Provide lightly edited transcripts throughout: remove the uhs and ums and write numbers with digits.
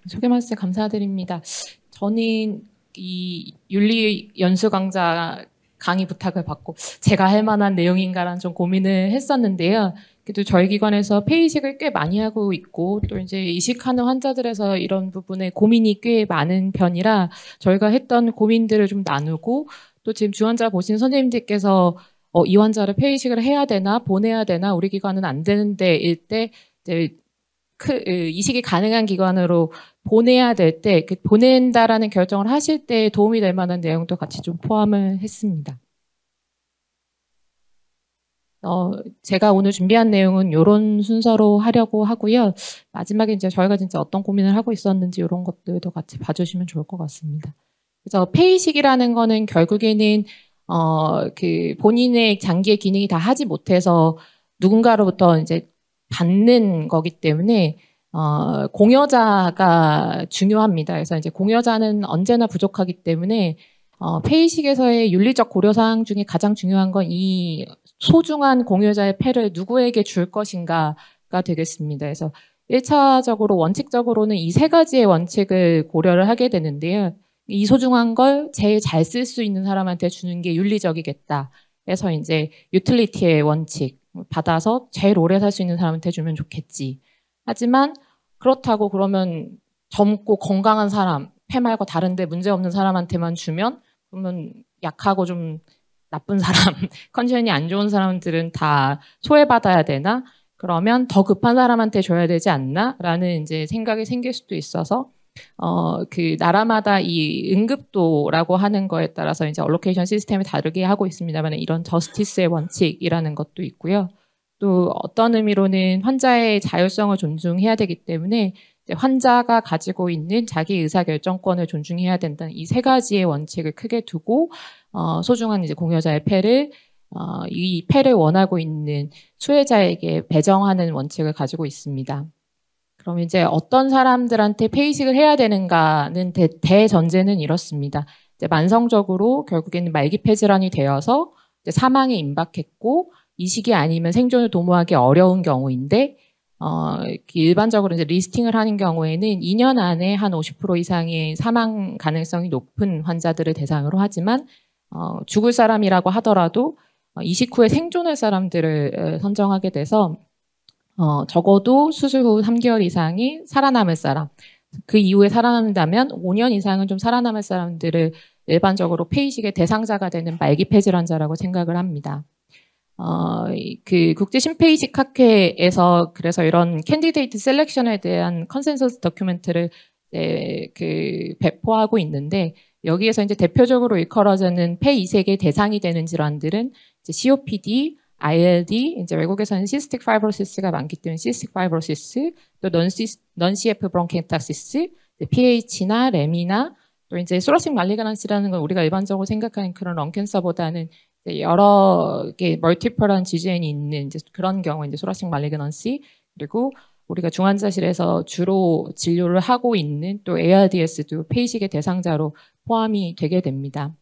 소개 말씀 감사드립니다. 저는 이 윤리 연수 강좌 강의 부탁을 받고 제가 할 만한 내용인가라는 좀 고민을 했었는데요. 그래도 저희 기관에서 폐이식을 꽤 많이 하고 있고 또 이제 이식하는 환자들에서 이런 부분에 고민이 꽤 많은 편이라 저희가 했던 고민들을 좀 나누고 또 지금 주환자 보신 선생님들께서 이 환자를 폐이식을 해야 되나 보내야 되나 우리 기관은 안 되는데 일때 이제 이식이 가능한 기관으로 보내야 될 때 보낸다라는 결정을 하실 때 도움이 될 만한 내용도 같이 좀 포함을 했습니다. 제가 오늘 준비한 내용은 이런 순서로 하려고 하고요. 마지막에 이제 저희가 진짜 어떤 고민을 하고 있었는지 이런 것들도 같이 봐주시면 좋을 것 같습니다. 그래서 폐이식이라는 거는 결국에는 본인의 장기의 기능이 다 하지 못해서 누군가로부터 이제 받는 거기 때문에 공여자가 중요합니다. 그래서 이제 공여자는 언제나 부족하기 때문에 폐이식에서의 윤리적 고려사항 중에 가장 중요한 건 이 소중한 공여자의 폐를 누구에게 줄 것인가가 되겠습니다. 그래서 1차적으로 원칙적으로는 이 세 가지의 원칙을 고려를 하게 되는데요. 이 소중한 걸 제일 잘 쓸 수 있는 사람한테 주는 게 윤리적이겠다. 그래서 이제 유틸리티의 원칙, 받아서 제일 오래 살 수 있는 사람한테 주면 좋겠지. 하지만 그렇다고 그러면 젊고 건강한 사람, 폐 말고 다른데 문제 없는 사람한테만 주면 그러면 약하고 좀 나쁜 사람, 컨디션이 안 좋은 사람들은 다 소외받아야 되나? 그러면 더 급한 사람한테 줘야 되지 않나? 라는 이제 생각이 생길 수도 있어서 나라마다 이 응급도라고 하는 거에 따라서 이제 얼로케이션 시스템을 다르게 하고 있습니다만 이런 저스티스의 원칙이라는 것도 있고요. 또 어떤 의미로는 환자의 자율성을 존중해야 되기 때문에 환자가 가지고 있는 자기 의사결정권을 존중해야 된다는 이 세 가지의 원칙을 크게 두고 소중한 이제 공여자의 폐를 이 폐를 원하고 있는 수혜자에게 배정하는 원칙을 가지고 있습니다. 그럼 이제 어떤 사람들한테 폐이식을 해야 되는가는 대전제는 이렇습니다. 이제 만성적으로 결국에는 말기폐 질환이 되어서 이제 사망에 임박했고 이식이 아니면 생존을 도모하기 어려운 경우인데 일반적으로 이제 리스팅을 하는 경우에는 2년 안에 한 50% 이상의 사망 가능성이 높은 환자들을 대상으로 하지만 죽을 사람이라고 하더라도 이식 후에 생존할 사람들을 선정하게 돼서 적어도 수술 후 3개월 이상이 살아남을 사람, 그 이후에 살아남는다면 5년 이상은 좀 살아남을 사람들을 일반적으로 폐이식의 대상자가 되는 말기폐 질환자라고 생각을 합니다. 국제 심폐이식 학회에서 그래서 이런 캔디데이트 셀렉션에 대한 컨센서스 다큐멘트를 배포하고 있는데 여기에서 이제 대표적으로 일컬어지는 폐 이식의 대상이 되는 질환들은 이제 COPD, ILD, 이제 외국에서는 시스틱 파이브로시스가 많기 때문에 시스틱 파이브로시스, 또 non-CF 브론키եկ타시스, PH나 렘이나 또 이제 소라식 말리그넌시라는 건 우리가 일반적으로 생각하는 그런 런캔서보다는 여러 개 멀티플한 지진이 있는 이제 그런 경우 이제 소라식 말리그넌시 그리고 우리가 중환자실에서 주로 진료를 하고 있는 또 ARDS도 폐이식의 대상자로 포함이 되게 됩니다.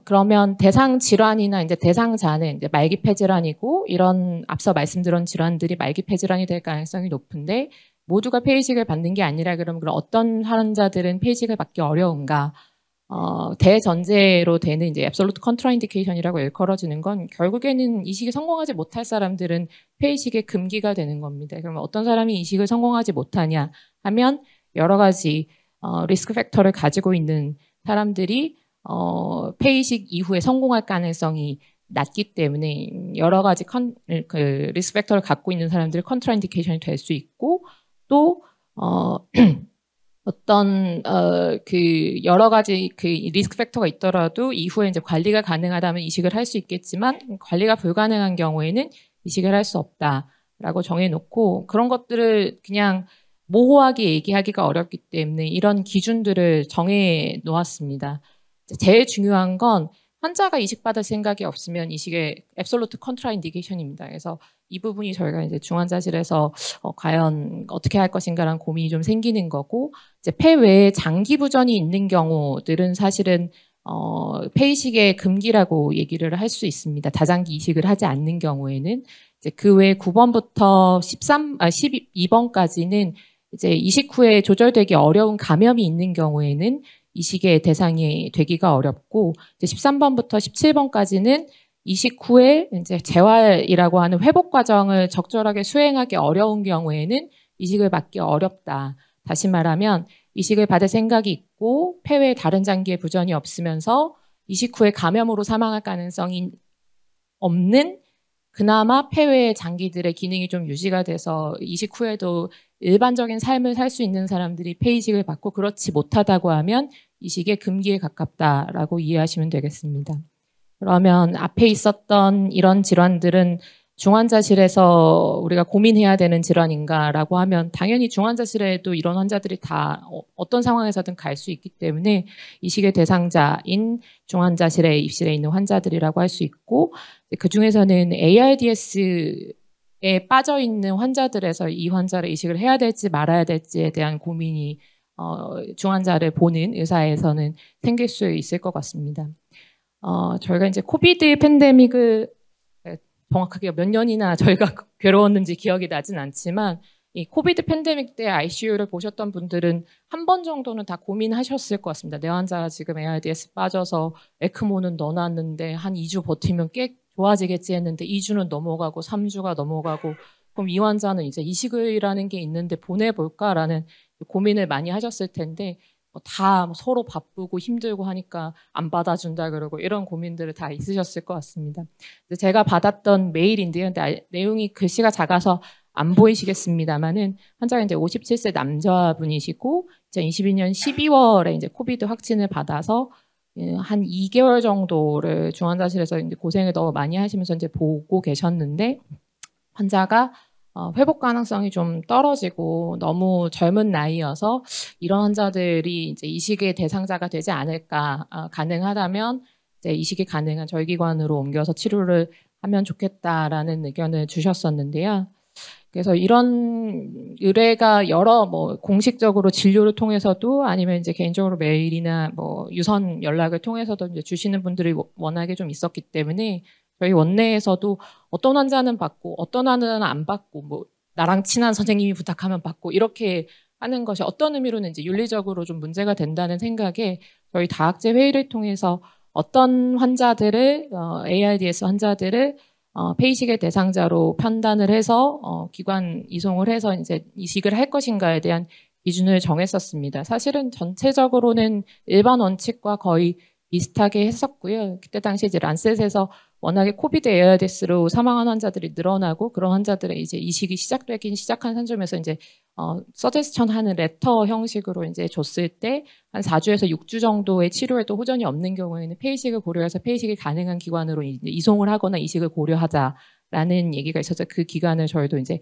그러면 대상 질환이나 이제 대상자는 이제 말기폐 질환이고 이런 앞서 말씀드린 질환들이 말기폐 질환이 될 가능성이 높은데 모두가 폐이식을 받는 게 아니라 그럼 어떤 환자들은 폐이식을 받기 어려운가? 대전제로 되는 이제 absolute contraindication이라고 일컬어지는 건 결국에는 이식이 성공하지 못할 사람들은 폐이식의 금기가 되는 겁니다. 그러면 어떤 사람이 이식을 성공하지 못하냐 하면 여러 가지 리스크 팩터를 가지고 있는 사람들이 폐이식 이후에 성공할 가능성이 낮기 때문에 여러 가지 리스크 팩터를 갖고 있는 사람들이 컨트라인디케이션이 될 수 있고 또 여러 가지 리스크 팩터가 있더라도 이후에 이제 관리가 가능하다면 이식을 할 수 있겠지만 관리가 불가능한 경우에는 이식을 할 수 없다라고 정해놓고 그런 것들을 그냥 모호하게 얘기하기가 어렵기 때문에 이런 기준들을 정해 놓았습니다. 제일 중요한 건 환자가 이식받을 생각이 없으면 이식의 앱솔루트 컨트라인디케이션입니다. 그래서 이 부분이 저희가 이제 중환자실에서 과연 어떻게 할 것인가라는 고민이 좀 생기는 거고 이제 폐 외에 장기 부전이 있는 경우들은 사실은 폐이식의 금기라고 얘기를 할 수 있습니다. 다장기 이식을 하지 않는 경우에는 이제 그 외에 9번부터 12번까지는 이제 이식 후에 조절되기 어려운 감염이 있는 경우에는 이식의 대상이 되기가 어렵고, 이제 13번부터 17번까지는 이식 후에 이제 재활이라고 하는 회복 과정을 적절하게 수행하기 어려운 경우에는 이식을 받기 어렵다. 다시 말하면 이식을 받을 생각이 있고 폐외에 다른 장기의 부전이 없으면서 이식 후에 감염으로 사망할 가능성이 없는, 그나마 폐외의 장기들의 기능이 좀 유지가 돼서 이식 후에도 일반적인 삶을 살 수 있는 사람들이 폐이식을 받고, 그렇지 못하다고 하면 이식의 금기에 가깝다라고 이해하시면 되겠습니다. 그러면 앞에 있었던 이런 질환들은 중환자실에서 우리가 고민해야 되는 질환인가라고 하면, 당연히 중환자실에도 이런 환자들이 다 어떤 상황에서든 갈 수 있기 때문에 이식의 대상자인 중환자실에 입실해 있는 환자들이라고 할 수 있고, 그 중에서는 ARDS에 빠져 있는 환자들에서 이 환자를 이식을 해야 될지 말아야 될지에 대한 고민이 중환자를 보는 의사에서는 생길 수 있을 것 같습니다. 저희가 이제 코비드 팬데믹을 정확하게 몇 년이나 저희가 괴로웠는지 기억이 나진 않지만, 이 코비드 팬데믹 때 ICU를 보셨던 분들은 한 번 정도는 다 고민하셨을 것 같습니다. 내 환자가 지금 ARDS 빠져서 에크모는 넣어놨는데 한 2주 버티면 꽤 좋아지겠지 했는데 2주는 넘어가고 3주가 넘어가고, 그럼 이 환자는 이제 이식이라는 게 있는데 보내볼까라는 고민을 많이 하셨을 텐데, 다 서로 바쁘고 힘들고 하니까 안 받아준다 그러고 이런 고민들을 다 있으셨을 것 같습니다. 제가 받았던 메일인데요. 근데 내용이 글씨가 작아서 안 보이시겠습니다만은, 환자가 이제 57세 남자분이시고 2022년 12월에 이제 코비드 확진을 받아서 한 2개월 정도를 중환자실에서 이제 고생을 너무 많이 하시면서 이제 보고 계셨는데, 환자가 회복 가능성이 좀 떨어지고 너무 젊은 나이여서 이런 환자들이 이제 이식의 대상자가 되지 않을까, 가능하다면 이제 이식이 가능한 저희 기관으로 옮겨서 치료를 하면 좋겠다라는 의견을 주셨었는데요. 그래서 이런 의뢰가 여러 공식적으로 진료를 통해서도 아니면 이제 개인적으로 메일이나 유선 연락을 통해서도 이제 주시는 분들이 워낙에 좀 있었기 때문에, 저희 원내에서도 어떤 환자는 받고 어떤 환자는 안 받고, 나랑 친한 선생님이 부탁하면 받고, 이렇게 하는 것이 어떤 의미로는 이제 윤리적으로 좀 문제가 된다는 생각에 저희 다학제 회의를 통해서 어떤 환자들을 ARDS 환자들을 폐이식의 대상자로 판단을 해서 기관 이송을 해서 이제 이식을 할 것인가에 대한 기준을 정했었습니다. 사실은 전체적으로는 일반 원칙과 거의 비슷하게 했었고요. 그때 당시 이제 란셋에서 워낙에 코비드 ARDS로 사망한 환자들이 늘어나고, 그런 환자들의 이제 이식이 시작되긴 시작한 산점에서 이제 서제스천 하는 레터 형식으로 이제 줬을 때 한 4주에서 6주 정도의 치료에도 호전이 없는 경우에는 폐이식을 고려해서 폐이식이 가능한 기관으로 이송을 하거나 이식을 고려하자라는 얘기가 있어서 그 기간을 저희도 이제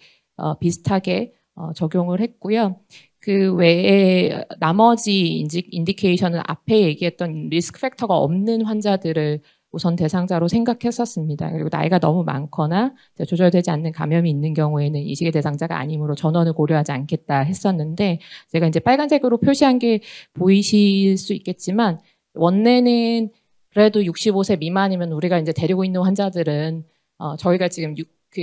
비슷하게 적용을 했고요. 그 외에 나머지 인디케이션은 앞에 얘기했던 리스크 팩터가 없는 환자들을 우선 대상자로 생각했었습니다. 그리고 나이가 너무 많거나 조절되지 않는 감염이 있는 경우에는 이식의 대상자가 아니므로 전원을 고려하지 않겠다 했었는데, 제가 이제 빨간색으로 표시한 게 보이실 수 있겠지만, 원내는 그래도 65세 미만이면 우리가 이제 데리고 있는 환자들은 저희가 지금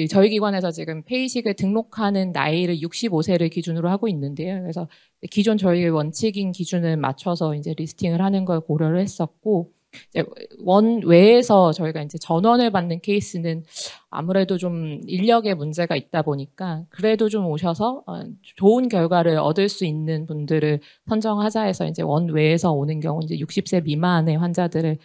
저희 기관에서 지금 폐이식을 등록하는 나이를 65세를 기준으로 하고 있는데요. 그래서 기존 저희 원칙인 기준을 맞춰서 이제 리스팅을 하는 걸 고려를 했었고, 이제 원외에서 저희가 이제 전원을 받는 케이스는 아무래도 좀 인력에 문제가 있다 보니까 그래도 좀 오셔서 좋은 결과를 얻을 수 있는 분들을 선정하자 해서 이제 원외에서 오는 경우 이제 60세 미만의 환자들을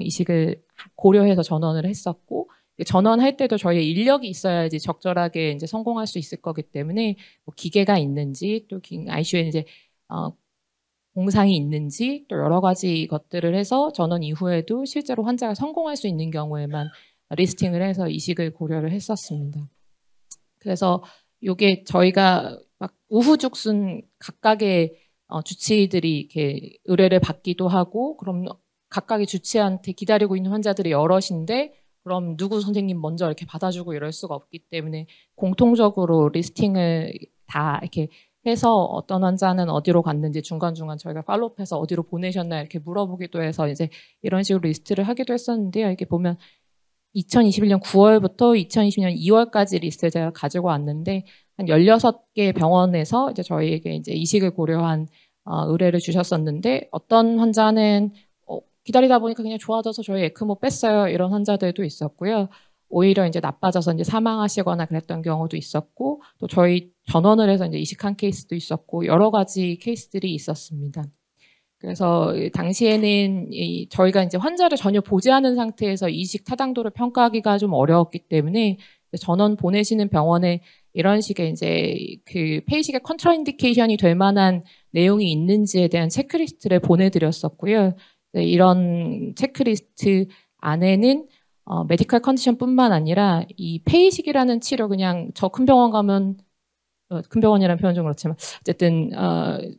이식을 고려해서 전원을 했었고, 전원할 때도 저희 인력이 있어야지 적절하게 이제 성공할 수 있을 거기 때문에 기계가 있는지, 또 ICU에 이제 공상이 있는지, 또 여러 가지 것들을 해서 전원 이후에도 실제로 환자가 성공할 수 있는 경우에만 리스팅을 해서 이식을 고려를 했었습니다. 그래서 이게 저희가 막 우후죽순 각각의 주치의들이 이렇게 의뢰를 받기도 하고, 그럼 각각의 주치의한테 기다리고 있는 환자들이 여럿인데 그럼 누구 선생님 먼저 이렇게 받아주고 이럴 수가 없기 때문에 공통적으로 리스팅을 다 이렇게 해서 어떤 환자는 어디로 갔는지 중간중간 저희가 팔로우해서 어디로 보내셨나 이렇게 물어보기도 해서 이제 이런 식으로 리스트를 하기도 했었는데요. 이렇게 보면 2021년 9월부터 2020년 2월까지 리스트를 제가 가지고 왔는데 한 16개 병원에서 이제 저희에게 이제 이식을 고려한 의뢰를 주셨었는데 어떤 환자는 기다리다 보니까 그냥 좋아져서 저희 에크모 뺐어요. 이런 환자들도 있었고요. 오히려 이제 나빠져서 이제 사망하시거나 그랬던 경우도 있었고 또 저희 전원을 해서 이제 이식한 케이스도 있었고 여러 가지 케이스들이 있었습니다. 그래서 당시에는 저희가 이제 환자를 전혀 보지 않은 상태에서 이식 타당도를 평가하기가 좀 어려웠기 때문에 전원 보내시는 병원에 이런 식의 이제 그 폐이식의 컨트라인디케이션이 될 만한 내용이 있는지에 대한 체크리스트를 보내드렸었고요. 이런 체크리스트 안에는 메디컬 컨디션뿐만 아니라 이 폐이식이라는 치료 그냥 저 큰 병원 가면 큰 병원이라는 표현 좀 그렇지만 어쨌든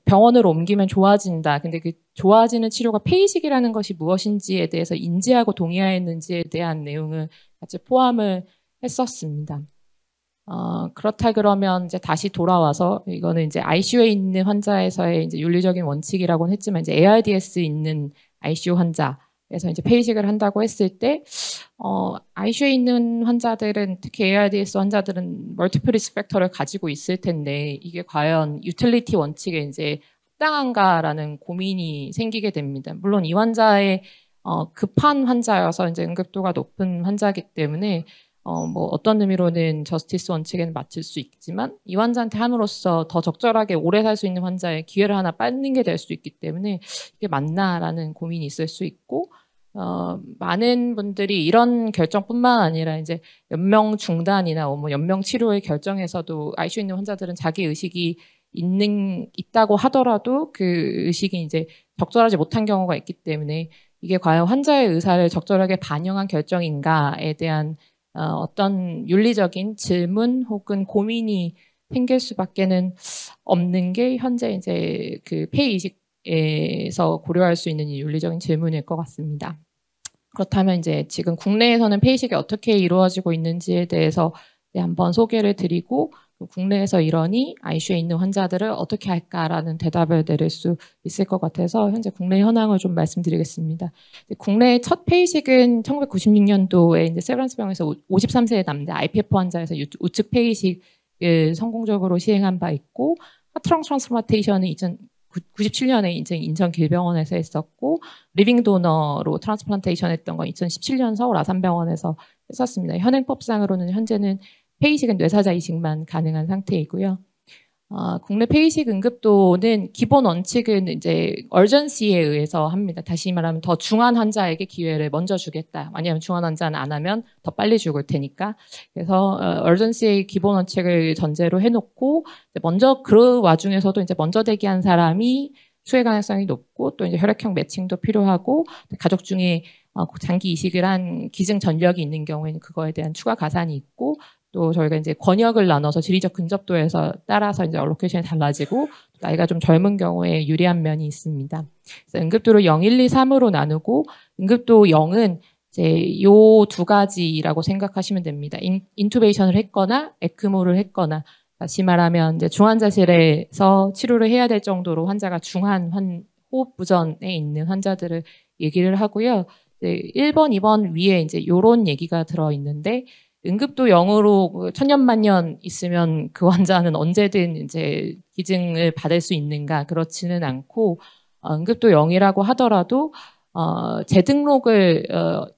병원으로 옮기면 좋아진다. 근데 그 좋아지는 치료가 폐이식이라는 것이 무엇인지에 대해서 인지하고 동의하였는지에 대한 내용을 같이 포함을 했었습니다. 그렇다 그러면 이제 다시 돌아와서 이거는 이제 ICU에 있는 환자에서의 이제 윤리적인 원칙이라고는 했지만 이제 ARDS 있는 ICU 환자에서 이제 폐이식을 한다고 했을 때 ICU에 있는 환자들은 특히 ARDS 환자들은 멀티플 리스크 팩터를 가지고 있을 텐데 이게 과연 유틸리티 원칙에 이제 합당한가라는 고민이 생기게 됩니다. 물론 이 환자의 급한 환자여서 이제 응급도가 높은 환자이기 때문에 뭐 어떤 의미로는 저스티스 원칙에는 맞출 수 있지만 이 환자한테 함으로써 더 적절하게 오래 살 수 있는 환자의 기회를 하나 뺏는 게 될 수 있기 때문에 이게 맞나라는 고민이 있을 수 있고 많은 분들이 이런 결정뿐만 아니라 이제 연명 중단이나 뭐 연명 치료의 결정에서도 ICU에 있는 환자들은 자기 의식이 있다고 하더라도 그 의식이 이제 적절하지 못한 경우가 있기 때문에 이게 과연 환자의 의사를 적절하게 반영한 결정인가에 대한 어떤 윤리적인 질문 혹은 고민이 생길 수밖에는 없는 게 현재 이제 그 폐이식에서 고려할 수 있는 이 윤리적인 질문일 것 같습니다. 그렇다면 이제 지금 국내에서는 폐이식이 어떻게 이루어지고 있는지에 대해서 한번 소개를 드리고 국내에서 이러니 ICU에 있는 환자들을 어떻게 할까라는 대답을 내릴 수 있을 것 같아서 현재 국내 현황을 좀 말씀드리겠습니다. 국내의 첫 폐이식은 1996년도에 이제 세브란스 병원에서 53세 남자 IPF 환자에서 우측 폐이식을 성공적으로 시행한 바 있고 하트렁 트랜스플란테이션은 97년에 이제 인천 길병원에서 했었고 리빙 도너로 트랜스플란테이션 했던 건 2017년 서울 아산병원에서 했었습니다. 현행법상으로는 현재는 폐이식은 뇌사자 이식만 가능한 상태이고요. 국내 폐이식 응급도는 기본 원칙은 이제 얼전시에 의해서 합니다. 다시 말하면 더 중한 환자에게 기회를 먼저 주겠다. 왜냐하면 중한 환자는 안 하면 더 빨리 죽을 테니까. 그래서 얼전시의 기본 원칙을 전제로 해놓고 먼저 그 와중에서도 이제 먼저 대기한 사람이 수혜 가능성이 높고 또 이제 혈액형 매칭도 필요하고 가족 중에 장기 이식을 한 기증 전력이 있는 경우에는 그거에 대한 추가 가산이 있고 또 저희가 이제 권역을 나눠서 지리적 근접도에서 따라서 이제 얼로케이션이 달라지고 나이가 좀 젊은 경우에 유리한 면이 있습니다. 그래서 응급도를 0, 1, 2, 3으로 나누고 응급도 0은 이제 요 두 가지라고 생각하시면 됩니다. 인투베이션을 했거나 에크모를 했거나 다시 말하면 이제 중환자실에서 치료를 해야 될 정도로 환자가 중한 호흡 부전에 있는 환자들을 얘기를 하고요. 1번, 2번 위에 이제 요런 얘기가 들어 있는데 응급도 0으로 천년만년 있으면 그 환자는 언제든 이제 기증을 받을 수 있는가 그렇지는 않고 응급도 0이라고 하더라도 재등록을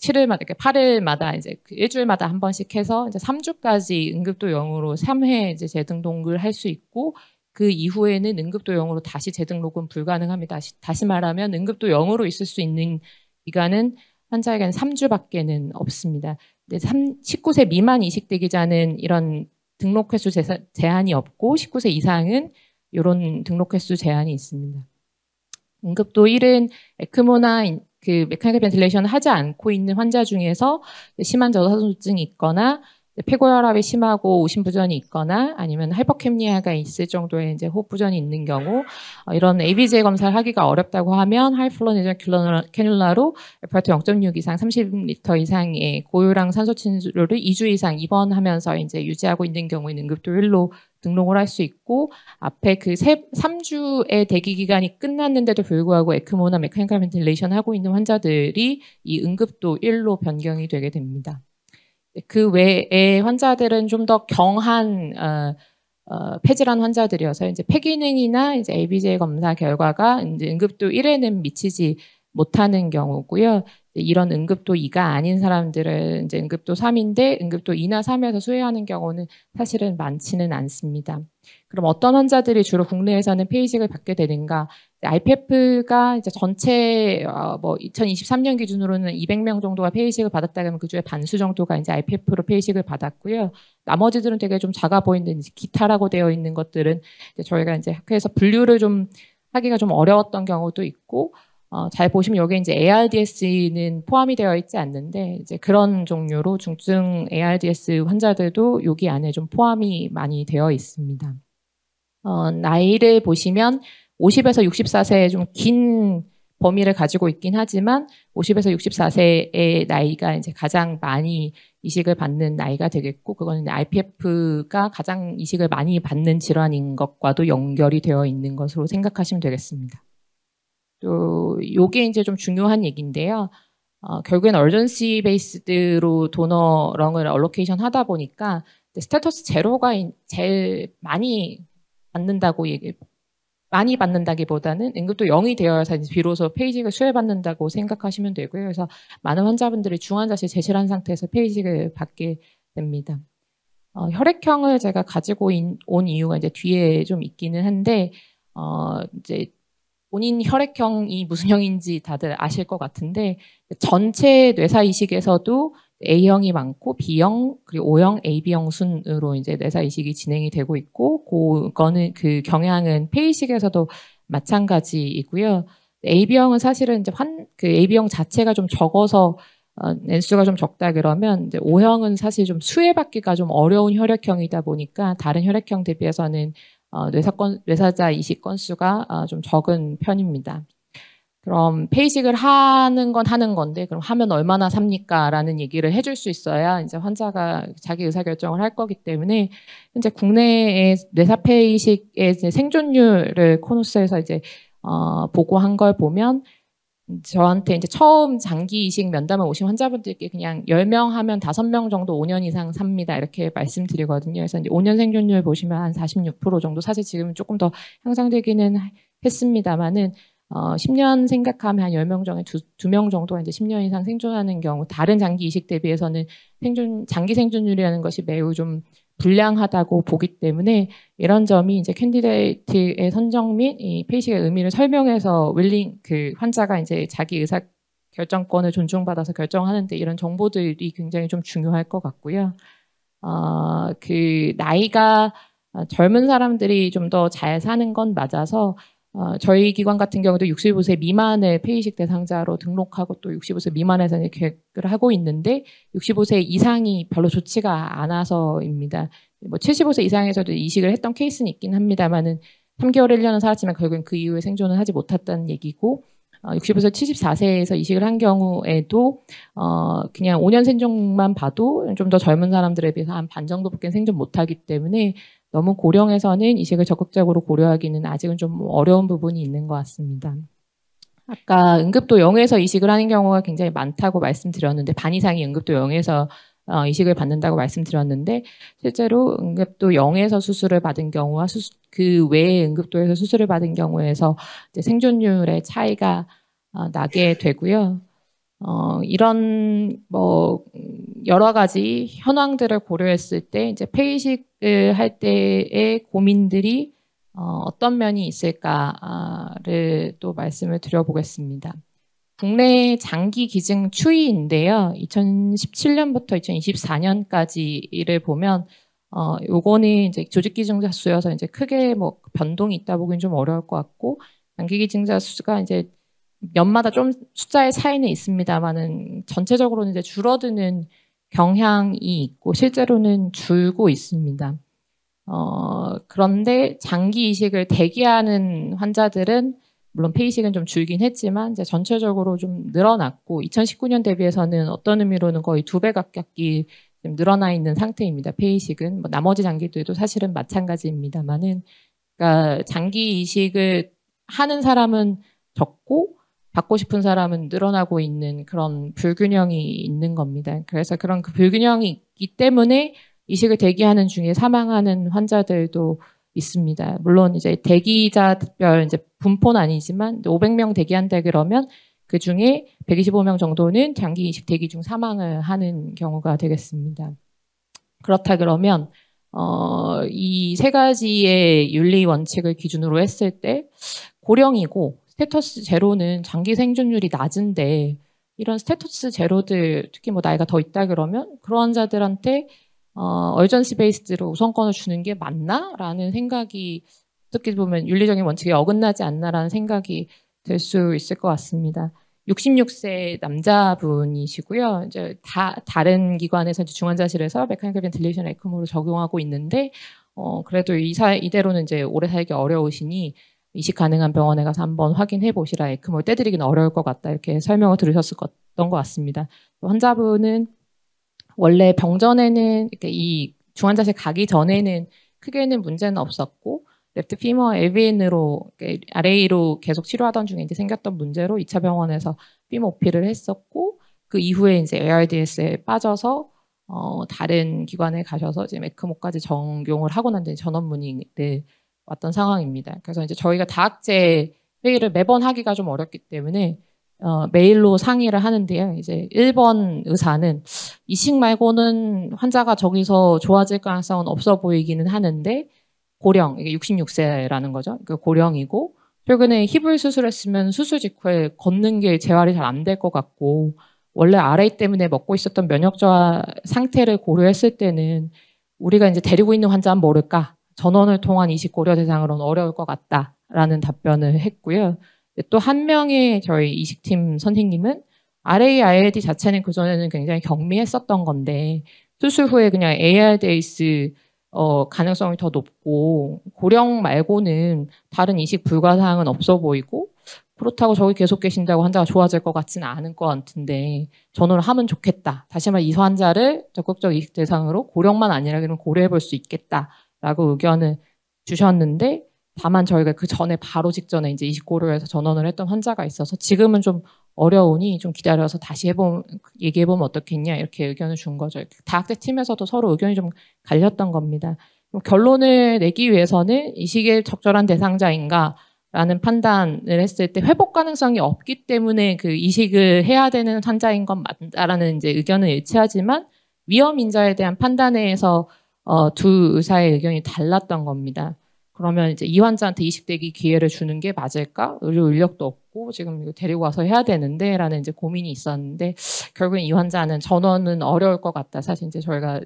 7일마다 이렇게 8일마다 이제 그 일주일마다 한 번씩 해서 이제 3주까지 응급도 0으로 3회 이제 재등록을 할 수 있고 그 이후에는 응급도 0으로 다시 재등록은 불가능합니다. 다시 말하면 응급도 0으로 있을 수 있는 기간은 환자에게는 3주밖에는 없습니다. 19세 미만 이식대기자는 이런 등록 횟수 제한이 없고 19세 이상은 이런 등록 횟수 제한이 있습니다. 응급도 1은 에크모나 그 메카니컬 벤틸레이션을 하지 않고 있는 환자 중에서 심한 저산소증이 있거나 폐고혈압이 심하고 오심부전이 있거나 아니면 하이퍼캡니아가 있을 정도의 이제 호흡부전이 있는 경우 이런 ABJ 검사를 하기가 어렵다고 하면 하이플로 내전 캐뉼라로 FRT 0.6 이상 30리터 이상의 고요량 산소 침수를 2주 이상 입원하면서 이제 유지하고 있는 경우에는 응급도 1로 등록을 할 수 있고 앞에 그 3주의 대기 기간이 끝났는데도 불구하고 에크모나 메카니컬 벤틸레이션 하고 있는 환자들이 이 응급도 1로 변경이 되게 됩니다. 그 외의 환자들은 좀 더 경한 폐질환 환자들이어서 이제 폐기능이나 이제 ABJ 검사 결과가 이제 응급도 1에는 미치지 못하는 경우고요. 이런 응급도 2가 아닌 사람들은 이제 응급도 3인데 응급도 2나 3에서 수혜하는 경우는 사실은 많지는 않습니다. 그럼 어떤 환자들이 주로 국내에서는 폐이식을 받게 되는가? IPF가 이제 전체 뭐 2023년 기준으로는 200명 정도가 폐이식을 받았다 그러면 그중에 반수 정도가 이제 IPF로 폐이식을 받았고요. 나머지들은 되게 좀 작아 보이는 기타라고 되어 있는 것들은 이제 저희가 이제 학회에서 분류를 좀 하기가 좀 어려웠던 경우도 있고, 잘 보시면 여기 이제 ARDS는 포함이 되어 있지 않는데 이제 그런 종류로 중증 ARDS 환자들도 여기 안에 좀 포함이 많이 되어 있습니다. 나이를 보시면 50에서 64세의 좀 긴 범위를 가지고 있긴 하지만 50에서 64세의 나이가 이제 가장 많이 이식을 받는 나이가 되겠고, 그거는 IPF가 가장 이식을 많이 받는 질환인 것과도 연결이 되어 있는 것으로 생각하시면 되겠습니다. 또 요게 이제 좀 중요한 얘기인데요. 결국엔 얼전시 베이스드로 도너렁을 얼로케이션 하다 보니까 스테터스 제로가 제일 많이 받는다기보다는 응급도 0이 되어서 비로소 폐이식을 수혜받는다고 생각하시면 되고요. 그래서 많은 환자분들이 중환자실 재실환 상태에서 폐이식을 받게 됩니다. 혈액형을 제가 가지고 온 이유가 이제 뒤에 좀 있기는 한데, 이제 본인 혈액형이 무슨 형인지 다들 아실 것 같은데, 전체 뇌사 이식에서도 A형이 많고 B형 그리고 O형, AB형 순으로 이제 뇌사 이식이 진행이 되고 있고, 그거는 그 경향은 폐이식에서도 마찬가지이고요. AB형은 사실은 이제 그 AB형 자체가 좀 적어서 N수가 좀 적다 그러면 이제 O형은 사실 좀 수혜받기가 좀 어려운 혈액형이다 보니까 다른 혈액형 대비해서는 뇌사자 이식 건수가 좀 적은 편입니다. 그럼 폐이식을 하는 건 하는 건데 그럼 하면 얼마나 삽니까? 라는 얘기를 해줄 수 있어야 이제 환자가 자기 의사결정을 할 거기 때문에 현재 국내의 뇌사폐이식의 생존율을 코노스에서 이제 보고한 걸 보면 저한테 이제 처음 장기 이식 면담을 오신 환자분들께 그냥 10명 하면 5명 정도 5년 이상 삽니다. 이렇게 말씀드리거든요. 그래서 이제 5년 생존율 보시면 한 46% 정도, 사실 지금은 조금 더 향상되기는 했습니다만은 10년 생각하면 한 10명 중에 2명 정도가 이제 10년 이상 생존하는 경우, 다른 장기 이식 대비해서는 장기 생존율이라는 것이 매우 좀 불량하다고 보기 때문에 이런 점이 이제 캔디데이트의 선정 및 이 폐이식의 의미를 설명해서 그 환자가 이제 자기 의사 결정권을 존중받아서 결정하는데 이런 정보들이 굉장히 좀 중요할 것 같고요. 그 나이가 젊은 사람들이 좀 더 잘 사는 건 맞아서 저희 기관 같은 경우도 65세 미만의 폐이식 대상자로 등록하고 또 65세 미만에서 계획을 하고 있는데 65세 이상이 별로 좋지가 않아서입니다. 뭐 75세 이상에서도 이식을 했던 케이스는 있긴 합니다만은 3개월, 1년은 살았지만 결국엔 그 이후에 생존을 하지 못했다는 얘기고, 65세, 74세에서 이식을 한 경우에도 그냥 5년 생존만 봐도 좀 더 젊은 사람들에 비해서 한 반 정도밖에 생존 못하기 때문에 너무 고령에서는 이식을 적극적으로 고려하기는 아직은 좀 어려운 부분이 있는 것 같습니다. 아까 응급도 0에서 이식을 하는 경우가 굉장히 많다고 말씀드렸는데, 반 이상이 응급도 0에서 이식을 받는다고 말씀드렸는데, 실제로 응급도 0에서 수술을 받은 경우와 그 외에 응급도에서 수술을 받은 경우에서 이제 생존율의 차이가 나게 되고요. 이런 뭐 여러 가지 현황들을 고려했을 때 이제 폐이식을 할 때의 고민들이 어떤 면이 있을까를 또 말씀을 드려보겠습니다. 국내 장기 기증 추이인데요. 2017년부터 2024년까지를 보면 요거는 이제 조직 기증자 수여서 이제 크게 뭐 변동이 있다 보기는 좀 어려울 것 같고, 장기 기증자 수가 이제 년마다 좀 숫자의 차이는 있습니다만은 전체적으로는 이제 줄어드는 경향이 있고 실제로는 줄고 있습니다. 그런데 장기 이식을 대기하는 환자들은 물론 폐이식은 좀 줄긴 했지만 이제 전체적으로 좀 늘어났고 2019년 대비해서는 어떤 의미로는 거의 2배 가깝게 늘어나 있는 상태입니다. 폐이식은 뭐 나머지 장기들도 사실은 마찬가지입니다만은, 그러니까 장기 이식을 하는 사람은 적고 받고 싶은 사람은 늘어나고 있는 그런 불균형이 있는 겁니다. 그래서 그런 그 불균형이 있기 때문에 이식을 대기하는 중에 사망하는 환자들도 있습니다. 물론 이제 대기자별 이제 분포는 아니지만 500명 대기한다 그러면 그 중에 125명 정도는 장기 이식 대기 중 사망을 하는 경우가 되겠습니다. 그렇다 그러면 이 세 가지의 윤리 원칙을 기준으로 했을 때 고령이고 스테터스 제로는 장기 생존율이 낮은데 이런 스테터스 제로들 특히 뭐 나이가 더 있다 그러면 그런 환자들한테 얼전시 베이스로 우선권을 주는 게 맞나라는 생각이 어떻게 보면 윤리적인 원칙에 어긋나지 않나라는 생각이 들 수 있을 것 같습니다. 66세 남자분이시고요. 이제 다른 기관에서 이제 중환자실에서 메카니컬 벤틸레이션 에크모를 적용하고 있는데 그래도 이대로는 이제 오래 살기 어려우시니 이식 가능한 병원에 가서 한번 확인해 보시라. 에크모를 떼드리기는 어려울 것 같다. 이렇게 설명을 들으셨던 것 같습니다. 환자분은 원래 병전에는 이렇게 이 중환자실 가기 전에는 크게는 문제는 없었고 레프트 피머 LVN으로 RA로 계속 치료하던 중에 이제 생겼던 문제로 2차 병원에서 피머 오피를 했었고 그 이후에 이제 ARDS에 빠져서 다른 기관에 가셔서 이제 에크모까지 적용을 하고 난 뒤에 전원 문의를 왔던 상황입니다. 그래서 이제 저희가 다학제 회의를 매번 하기가 좀 어렵기 때문에 메일로 상의를 하는데요. 이제 1번 의사는 이식 말고는 환자가 저기서 좋아질 가능성은 없어 보이기는 하는데 고령, 이게 66세라는 거죠. 그 고령이고 최근에 힙을 수술했으면 수술 직후에 걷는 게 재활이 잘 안 될 것 같고 원래 RA 때문에 먹고 있었던 면역 저하 상태를 고려했을 때는 우리가 이제 데리고 있는 환자는 모를까? 전원을 통한 이식 고려 대상으로는 어려울 것 같다라는 답변을 했고요. 또 한 명의 저희 이식팀 선생님은 RA, ILD 자체는 그전에는 굉장히 경미했었던 건데 수술 후에 그냥 ARDS 가능성이 더 높고 고령 말고는 다른 이식 불가 사항은 없어 보이고 그렇다고 저기 계속 계신다고 환자가 좋아질 것 같지는 않을 것 같은데 전원을 하면 좋겠다. 다시 한번 이 환자를 적극적 이식 대상으로 고령만 아니라 그럼 고려해 볼 수 있겠다라고 의견을 주셨는데 다만 저희가 그 전에 바로 직전에 이제 이식 고려해서 전원을 했던 환자가 있어서 지금은 좀 어려우니 좀 기다려서 다시 얘기해보면 어떻겠냐 이렇게 의견을 준 거죠. 다학제 팀에서도 서로 의견이 좀 갈렸던 겁니다. 결론을 내기 위해서는 이식에 적절한 대상자인가라는 판단을 했을 때 회복 가능성이 없기 때문에 그 이식을 해야 되는 환자인 건 맞다라는 이제 의견은 일치하지만 위험 인자에 대한 판단에서 두 의사의 의견이 달랐던 겁니다. 그러면 이제 이 환자한테 이식되기 기회를 주는 게 맞을까? 의료 인력도 없고 지금 이거 데리고 와서 해야 되는데 라는 이제 고민이 있었는데 결국엔 이 환자는 전원은 어려울 것 같다. 사실 이제 저희가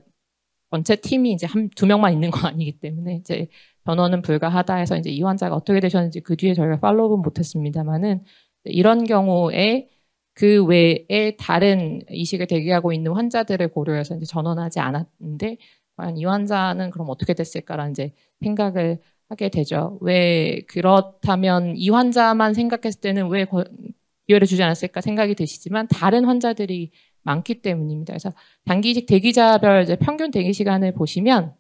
전체 팀이 이제 두 명만 있는 건 아니기 때문에 이제 전원은 불가하다 해서 이제 이 환자가 어떻게 되셨는지 그 뒤에 저희가 팔로우는 못했습니다만은 이런 경우에 그 외에 다른 이식을 대기하고 있는 환자들을 고려해서 이제 전원하지 않았는데 과연 이 환자는 그럼 어떻게 됐을까라는 이제 생각을 하게 되죠. 왜 그렇다면 이 환자만 생각했을 때는 왜 기회를 주지 않았을까 생각이 드시지만 다른 환자들이 많기 때문입니다. 그래서 단기이식 대기자별 이제 평균 대기 시간을 보시면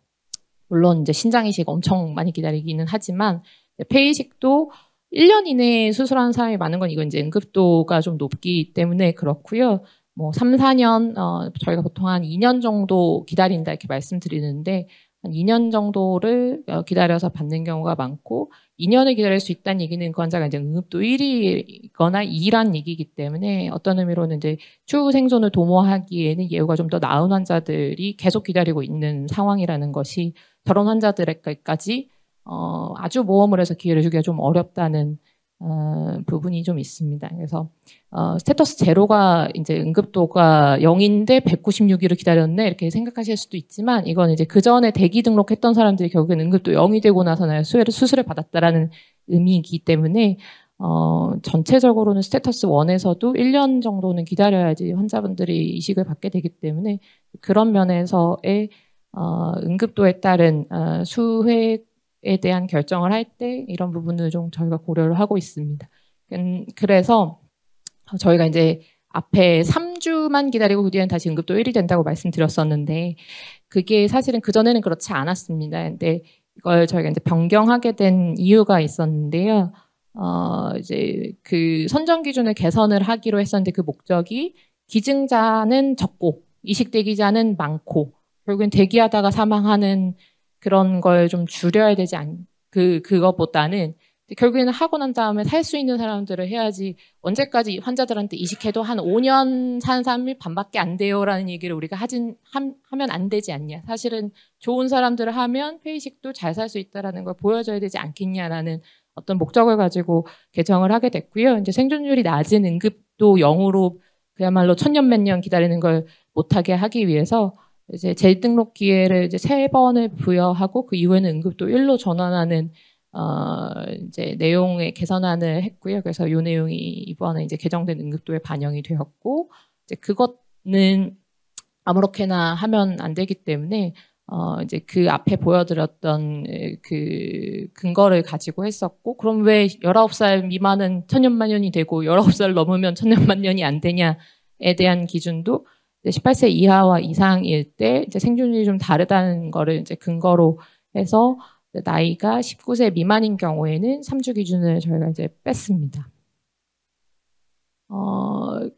물론 이제 신장이식 엄청 많이 기다리기는 하지만 폐이식도 1년 이내에 수술하는 사람이 많은 건 이건 이제 응급도가 좀 높기 때문에 그렇고요. 뭐 3, 4년 저희가 보통 한 2년 정도 기다린다 이렇게 말씀드리는데 한 2년 정도를 기다려서 받는 경우가 많고 2년을 기다릴 수 있다는 얘기는 그 환자가 이제 응급도 1이거나 2란 얘기이기 때문에 어떤 의미로는 이제 추후 생존을 도모하기에는 예후가 좀 더 나은 환자들이 계속 기다리고 있는 상황이라는 것이 저런 환자들에게까지 아주 모험을 해서 기회를 주기가 좀 어렵다는 부분이 좀 있습니다. 그래서 스테터스 제로가 이제 응급도가 0인데 196일을 기다렸네 이렇게 생각하실 수도 있지만 이건 이제 그 전에 대기 등록했던 사람들이 결국엔 응급도 0이 되고 나서 수술을 받았다라는 의미이기 때문에 전체적으로는 스테터스 1에서도 1년 정도는 기다려야지 환자분들이 이식을 받게 되기 때문에 그런 면에서의 응급도에 따른 수회에 대한 결정을 할 때 이런 부분을 좀 저희가 고려를 하고 있습니다. 그래서 저희가 이제 앞에 3주만 기다리고 그 뒤에는 다시 응급도 1이 된다고 말씀드렸었는데 그게 사실은 그전에는 그렇지 않았습니다. 근데 이걸 저희가 이제 변경하게 된 이유가 있었는데요. 이제 그 선정 기준을 개선을 하기로 했었는데 그 목적이 기증자는 적고 이식 대기자는 많고 결국엔 대기하다가 사망하는 그런 걸 좀 줄여야 되지 그것보다는 결국에는 하고 난 다음에 살 수 있는 사람들을 해야지 언제까지 환자들한테 이식해도 한 5년 사는 사람이 반밖에 안 돼요라는 얘기를 우리가 하면 안 되지 않냐. 사실은 좋은 사람들을 하면 폐이식도 잘 살 수 있다라는 걸 보여줘야 되지 않겠냐라는 어떤 목적을 가지고 개정을 하게 됐고요. 이제 생존율이 낮은 응급도 0으로 그야말로 천년 몇 년 기다리는 걸 못하게 하기 위해서 이제 재등록 기회를 이제 3번을 부여하고 그 이후에는 응급도 1로 전환하는 이제 내용의 개선안을 했고요. 그래서 이 내용이 이번에 이제 개정된 응급도에 반영이 되었고, 이제 그것은 아무렇게나 하면 안 되기 때문에 이제 그 앞에 보여드렸던 그 근거를 가지고 했었고, 그럼 왜 19살 미만은 천년만년이 되고 19살 넘으면 천년만년이 안 되냐에 대한 기준도 18세 이하와 이상일 때 이제 생존율이 좀 다르다는 거를 이제 근거로 해서 나이가 19세 미만인 경우에는 3주 기준을 저희가 이제 뺐습니다.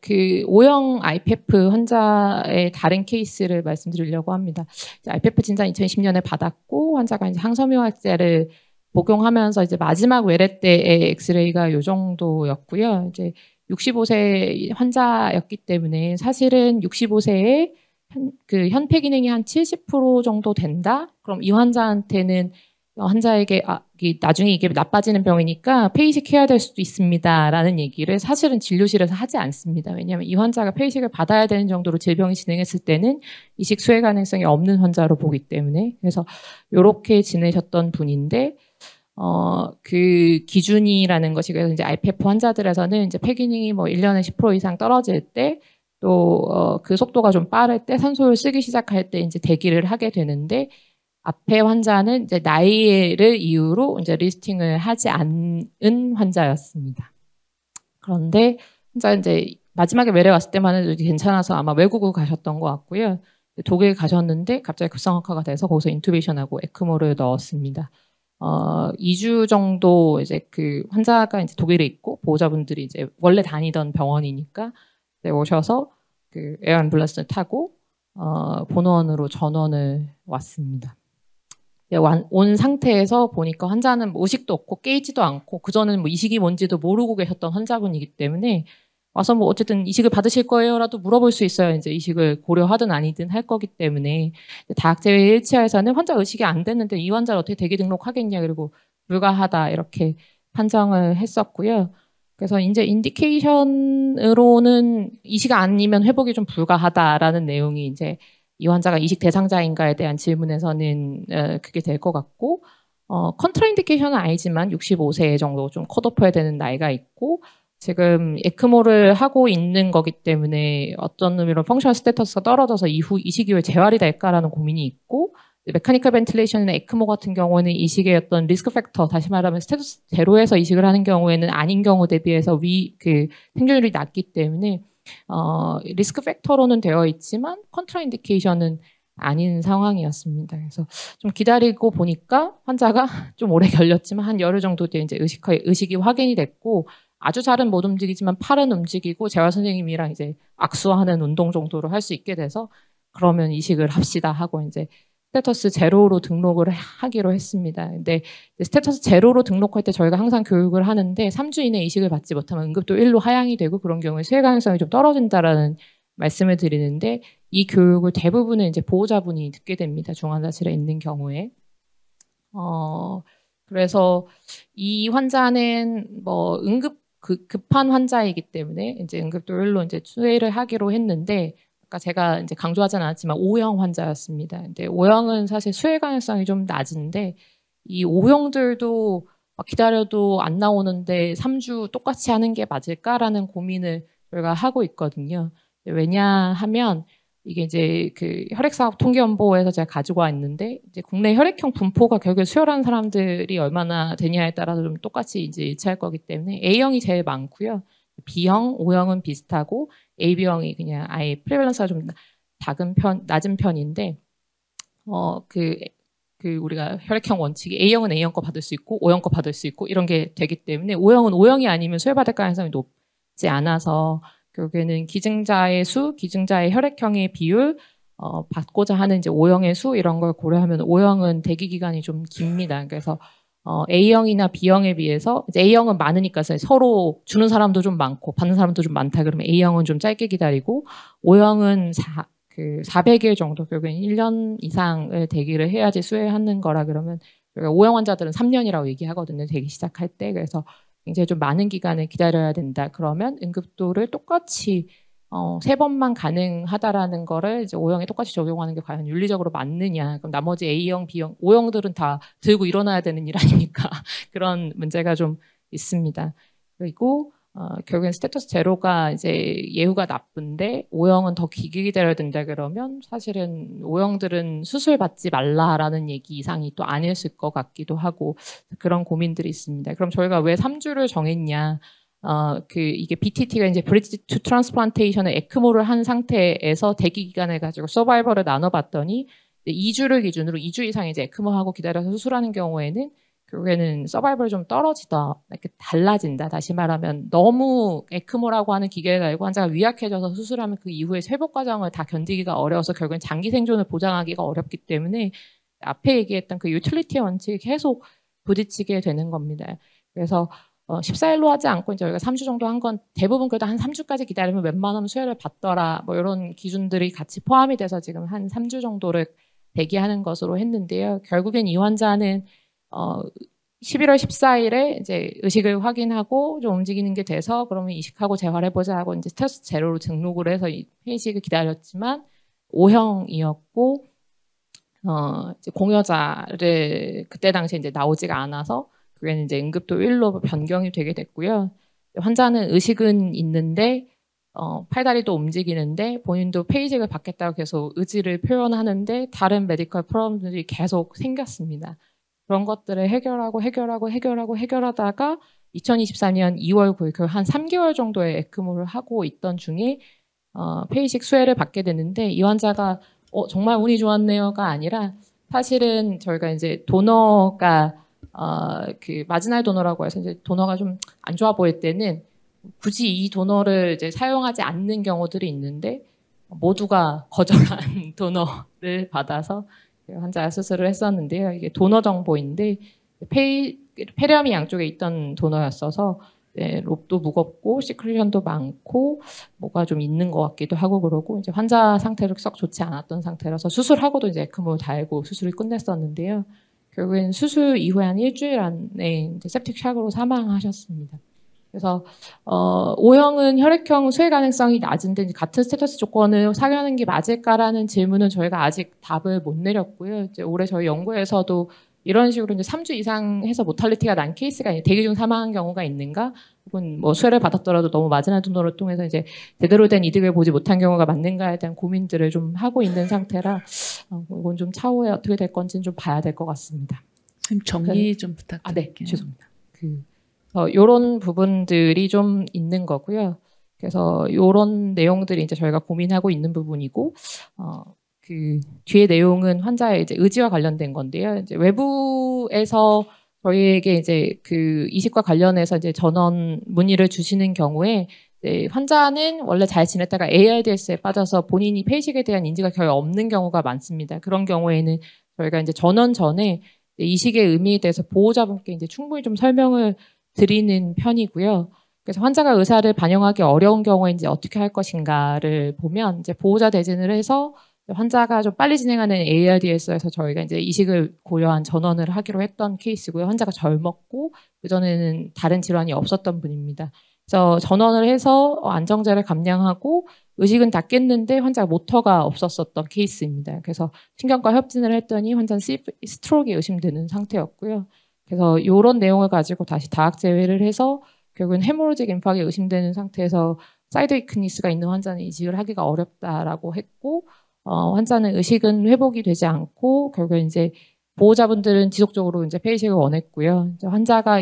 그 O형 IPF 환자의 다른 케이스를 말씀드리려고 합니다. IPF 진단 2020년에 받았고 환자가 이제 항섬유화제를 복용하면서 이제 마지막 외래 때의 엑스레이가 요 정도였고요. 이제 65세 환자였기 때문에 사실은 65세에 그 현폐 기능이 한 70% 정도 된다? 그럼 이 환자한테는 환자에게 나중에 이게 나빠지는 병이니까 폐이식 해야 될 수도 있습니다라는 얘기를 사실은 진료실에서 하지 않습니다. 왜냐하면 이 환자가 폐이식을 받아야 되는 정도로 질병이 진행했을 때는 이식 수혜 가능성이 없는 환자로 보기 때문에 그래서 이렇게 지내셨던 분인데 그 기준이라는 것이 그래서 이제 IPF 환자들에서는 이제 폐 기능이 뭐 1년에 10% 이상 떨어질 때 또 그 속도가 좀 빠를 때 산소를 쓰기 시작할 때 이제 대기를 하게 되는데 앞에 환자는 이제 나이를 이유로 이제 리스팅을 하지 않은 환자였습니다. 그런데 환자 이제 마지막에 외래 왔을 때만 해도 괜찮아서 아마 외국을 가셨던 것 같고요. 독일 가셨는데 갑자기 급성악화가 돼서 거기서 인투베이션하고 에크모를 넣었습니다. 2주 정도 이제 그 환자가 이제 독일에 있고 보호자분들이 이제 원래 다니던 병원이니까 이제 오셔서 그 에어 앰뷸런스를 타고 본원으로 전원을 왔습니다. 온 상태에서 보니까 환자는 뭐 의식도 없고 깨지도 않고 그전에는 뭐 이식이 뭔지도 모르고 계셨던 환자분이기 때문에 와서 뭐 어쨌든 이식을 받으실 거예요라도 물어볼 수 있어요. 이제 이식을 고려하든 아니든 할 거기 때문에 다학제외 1치아에서는 환자 의식이 안 됐는데 이 환자를 어떻게 대기 등록하겠냐 그리고 불가하다 이렇게 판정을 했었고요. 그래서 이제 인디케이션으로는 이식 아니면 회복이 좀 불가하다라는 내용이 이제 이 환자가 이식 대상자인가에 대한 질문에서는 그게 될 것 같고 컨트라인디케이션은 아니지만 65세 정도 좀 컷오프해야 되는 나이가 있고 지금 에크모를 하고 있는 거기 때문에 어떤 의미로 펑셔널 스테터스가 떨어져서 이후 이식 이후에 재활이 될까라는 고민이 있고 메카니컬 벤틸레이션이나 에크모 같은 경우는 이식의 어떤 리스크 팩터 다시 말하면 스테투스 제로에서 이식을 하는 경우에는 아닌 경우 대비해서 그 생존율이 낮기 때문에 리스크 팩터로는 되어 있지만 컨트라인디케이션은 아닌 상황이었습니다. 그래서 좀 기다리고 보니까 환자가 좀 오래 걸렸지만 한 열흘 정도 뒤에 이제 의식이 확인이 됐고 아주 잘은 못 움직이지만 팔은 움직이고 재활 선생님이랑 이제 악수하는 운동 정도로 할 수 있게 돼서 그러면 이식을 합시다 하고 이제 스테터스 제로로 등록을 하기로 했습니다. 근데 스테터스 제로로 등록할 때 저희가 항상 교육을 하는데 3주 이내 이식을 받지 못하면 응급도 1로 하향이 되고 그런 경우에 수혜 가능성이 좀 떨어진다라는 말씀을 드리는데 이 교육을 대부분은 이제 보호자분이 듣게 됩니다. 중환자실에 있는 경우에. 그래서 이 환자는 뭐 급한 환자이기 때문에 이제 응급도 1로 이제 수혜를 하기로 했는데 아까 제가 이제 강조하진 않았지만 O형 환자였습니다. 근데 O형은 사실 수혜 가능성이 좀 낮은데 이 O형들도 막 기다려도 안 나오는데 3주 똑같이 하는 게 맞을까라는 고민을 저희가 하고 있거든요. 왜냐하면 이게 이제 그 혈액사업 통계연보에서 제가 가지고 왔는데 이제 국내 혈액형 분포가 결국에 수혈하는 사람들이 얼마나 되냐에 따라서 좀 똑같이 이제 일치할 거기 때문에 A형이 제일 많고요. B형, O형은 비슷하고 AB형이 그냥 아예 프레밸런스가 좀 낮은 편인데 그 그 우리가 혈액형 원칙이 A형은 A형 거 받을 수 있고 O형 거 받을 수 있고 이런 게 되기 때문에 O형은 O형이 아니면 수혈받을 가능성이 높지 않아서 결국에는 기증자의 수, 기증자의 혈액형의 비율, 받고자 하는 이제 O형의 수 이런 걸 고려하면 O형은 대기 기간이 좀 깁니다. 그래서 A형이나 B형에 비해서 이제 A형은 많으니까 서로 주는 사람도 좀 많고 받는 사람도 좀 많다 그러면 A형은 좀 짧게 기다리고 O형은 400일 정도 결국엔 1년 이상을 대기를 해야지 수혜하는 거라 그러면 O형 환자들은 3년이라고 얘기하거든요. 대기 시작할 때. 그래서 굉장히 좀 많은 기간을 기다려야 된다. 그러면 응급도를 똑같이 3번만 가능하다라는 거를 이제 O형에 똑같이 적용하는 게 과연 윤리적으로 맞느냐. 그럼 나머지 A형, B형, O형들은 다 들고 일어나야 되는 일 아닙니까? 그런 문제가 좀 있습니다. 그리고 결국엔 스테토스 제로가 이제 예후가 나쁜데 O형은 더 길게 기다려야 된다 그러면 사실은 O형들은 수술 받지 말라라는 얘기 이상이 또 아니었을 것 같기도 하고 그런 고민들이 있습니다. 그럼 저희가 왜 3주를 정했냐? 이게 BTT가 이제 브리지 투 트랜스플란테이션을 에크모를 한 상태에서 대기 기간을 가지고 서바이벌을 나눠봤더니 2주를 기준으로 2주 이상 이제 에크모하고 기다려서 수술하는 경우에는 결국에는 서바이벌이 좀 떨어지다, 이렇게 달라진다. 다시 말하면 너무 에크모라고 하는 기계를 달고 환자가 위약해져서 수술하면 그 이후에 회복 과정을 다 견디기가 어려워서 결국엔 장기 생존을 보장하기가 어렵기 때문에 앞에 얘기했던 그 유틸리티 원칙에 계속 부딪히게 되는 겁니다. 그래서 14일로 하지 않고 이제 저희가 3주 정도 한 건 대부분 그래도 한 3주까지 기다리면 웬만하면 수혈을 받더라. 뭐 이런 기준들이 같이 포함이 돼서 지금 한 3주 정도를 대기하는 것으로 했는데요. 결국엔 이 환자는 11월 14일에 이제 의식을 확인하고 좀 움직이는 게 돼서 그러면 이식하고 재활해보자 하고 이제 스테토스 제로로 등록을 해서 회식을 기다렸지만 O형이었고 이제 공여자를 그때 당시에 이제 나오지가 않아서 그게 이제 응급도 1로 변경이 되게 됐고요. 환자는 의식은 있는데 팔다리도 움직이는데 본인도 페이식을 받겠다고 계속 의지를 표현하는데 다른 메디컬 프로블럼들이 계속 생겼습니다. 그런 것들을 해결하다가 2023년 2월 9일 한 3개월 정도의 에크모를 하고 있던 중에 페이식 수혜를 받게 됐는데 이 환자가 정말 운이 좋았네요가 아니라 사실은 저희가 이제 도너가 그 마지날 도너라고 해서 이제 도너가 좀 안 좋아 보일 때는 굳이 이 도너를 이제 사용하지 않는 경우들이 있는데 모두가 거절한 도너를 받아서 환자 수술을 했었는데요. 이게 도너 정보인데 폐렴이 양쪽에 있던 도너였어서 롭도 무겁고 시크리션도 많고 뭐가 좀 있는 것 같기도 하고 그러고 이제 환자 상태도 썩 좋지 않았던 상태라서 수술하고도 이제 에크모 달고 수술을 끝냈었는데요. 결국엔 수술 이후에 한 일주일 안에 이제 septic shock으로 사망하셨습니다. 그래서 O형은 혈액형 수혜 가능성이 낮은데 이제 같은 스테터스 조건을 사용하는 게 맞을까라는 질문은 저희가 아직 답을 못 내렸고요. 이제 올해 저희 연구에서도 이런 식으로 이제 3주 이상 해서 모탈리티가 난 케이스가 대기 중 사망한 경우가 있는가? 혹은 뭐 수혜를 받았더라도 너무 마지막 도너를 통해서 이제 제대로 된 이득을 보지 못한 경우가 맞는가에 대한 고민들을 좀 하고 있는 상태라 이건 좀 차후에 어떻게 될 건지는 좀 봐야 될 것 같습니다. 선생님 정리 좀 부탁드릴게요. 네, 죄송합니다. 이런 부분들이 좀 있는 거고요. 그래서 이런 내용들이 이제 저희가 고민하고 있는 부분이고, 그 뒤에 내용은 환자의 이제 의지와 관련된 건데요. 이제 외부에서 저희에게 이제 그 이식과 관련해서 이제 전원 문의를 주시는 경우에 환자는 원래 잘 지냈다가 ARDS에 빠져서 본인이 폐이식에 대한 인지가 거의 없는 경우가 많습니다. 그런 경우에는 저희가 이제 전원 전에 이식의 의미에 대해서 보호자분께 이제 충분히 좀 설명을 드리는 편이고요. 그래서 환자가 의사를 반영하기 어려운 경우에 이제 어떻게 할 것인가를 보면 이제 보호자 대진을 해서 환자가 좀 빨리 진행하는 ARDS에서 저희가 이제 이식을 고려한 전원을 하기로 했던 케이스고요. 환자가 젊었고 그전에는 다른 질환이 없었던 분입니다. 그래서 전원을 해서 안정제를 감량하고 의식은 다 깼는데 환자가 모터가 없었었던 케이스입니다. 그래서 신경과 협진을 했더니 환자는 스트로크가 의심되는 상태였고요. 그래서 이런 내용을 가지고 다시 다학 제외를 해서 결국은 헤모로직 임팍이 의심되는 상태에서 사이드 위크니스가 있는 환자는 이식을 하기가 어렵다라고 했고 환자는 의식은 회복이 되지 않고 결국에 이제 보호자분들은 지속적으로 이제 폐이식을 원했고요. 이제 환자가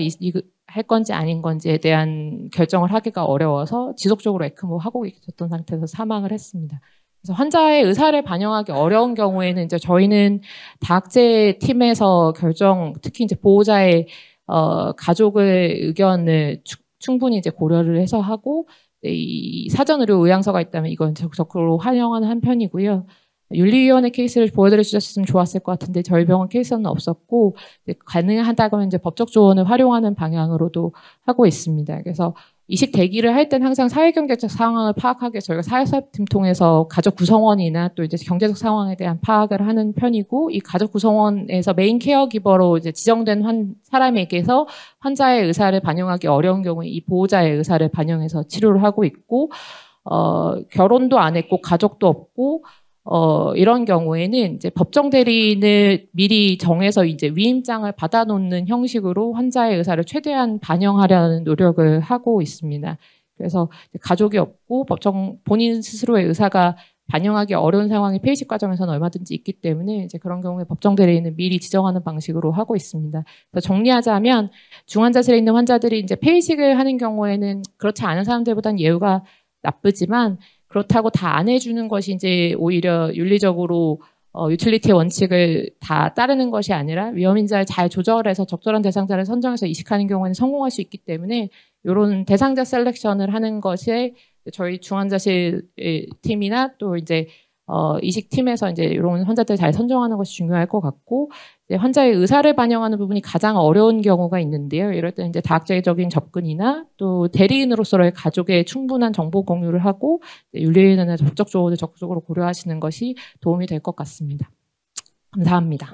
할 건지 아닌 건지에 대한 결정을 하기가 어려워서 지속적으로 에크모 하고 있었던 상태에서 사망을 했습니다. 그래서 환자의 의사를 반영하기 어려운 경우에는 이제 저희는 다학제 팀에서 특히 이제 보호자의 가족의 의견을 충분히 이제 고려를 해서 하고, 이 사전의료 의향서가 있다면 이건 적극적으로 활용하는 한편이고요. 윤리위원회 케이스를 보여드릴 수 있었으면 좋았을 것 같은데 저희 병원 케이스는 없었고, 가능하다면 이제 법적 조언을 활용하는 방향으로도 하고 있습니다. 그래서 이식 대기를 할 땐 항상 사회경제적 상황을 파악하기 위해서 저희가 사회사업팀 통해서 가족 구성원이나 또 이제 경제적 상황에 대한 파악을 하는 편이고, 이 가족 구성원에서 메인 케어기버로 이제 지정된 사람에게서 환자의 의사를 반영하기 어려운 경우에 이 보호자의 의사를 반영해서 치료를 하고 있고, 결혼도 안 했고 가족도 없고 이런 경우에는 이제 법정 대리인을 미리 정해서 이제 위임장을 받아놓는 형식으로 환자의 의사를 최대한 반영하려는 노력을 하고 있습니다. 그래서 가족이 없고 본인 스스로의 의사가 반영하기 어려운 상황이 폐이식 과정에서는 얼마든지 있기 때문에 이제 그런 경우에 법정 대리인을 미리 지정하는 방식으로 하고 있습니다. 그래서 정리하자면 중환자실에 있는 환자들이 이제 폐이식을 하는 경우에는 그렇지 않은 사람들보다는 예후가 나쁘지만, 그렇다고 다 안 해주는 것이 이제 오히려 윤리적으로 유틸리티 원칙을 다 따르는 것이 아니라 위험인자를 잘 조절해서 적절한 대상자를 선정해서 이식하는 경우에는 성공할 수 있기 때문에 이런 대상자 셀렉션을 하는 것에 저희 중환자실 팀이나 또 이제 이식 팀에서 이제 이런 환자들 잘 선정하는 것이 중요할 것 같고, 환자의 의사를 반영하는 부분이 가장 어려운 경우가 있는데요. 이럴 때 이제 다학적인 접근이나 또 대리인으로서의 가족의 충분한 정보 공유를 하고 윤리위원회나 법적 조언을 적극적으로 고려하시는 것이 도움이 될 것 같습니다. 감사합니다.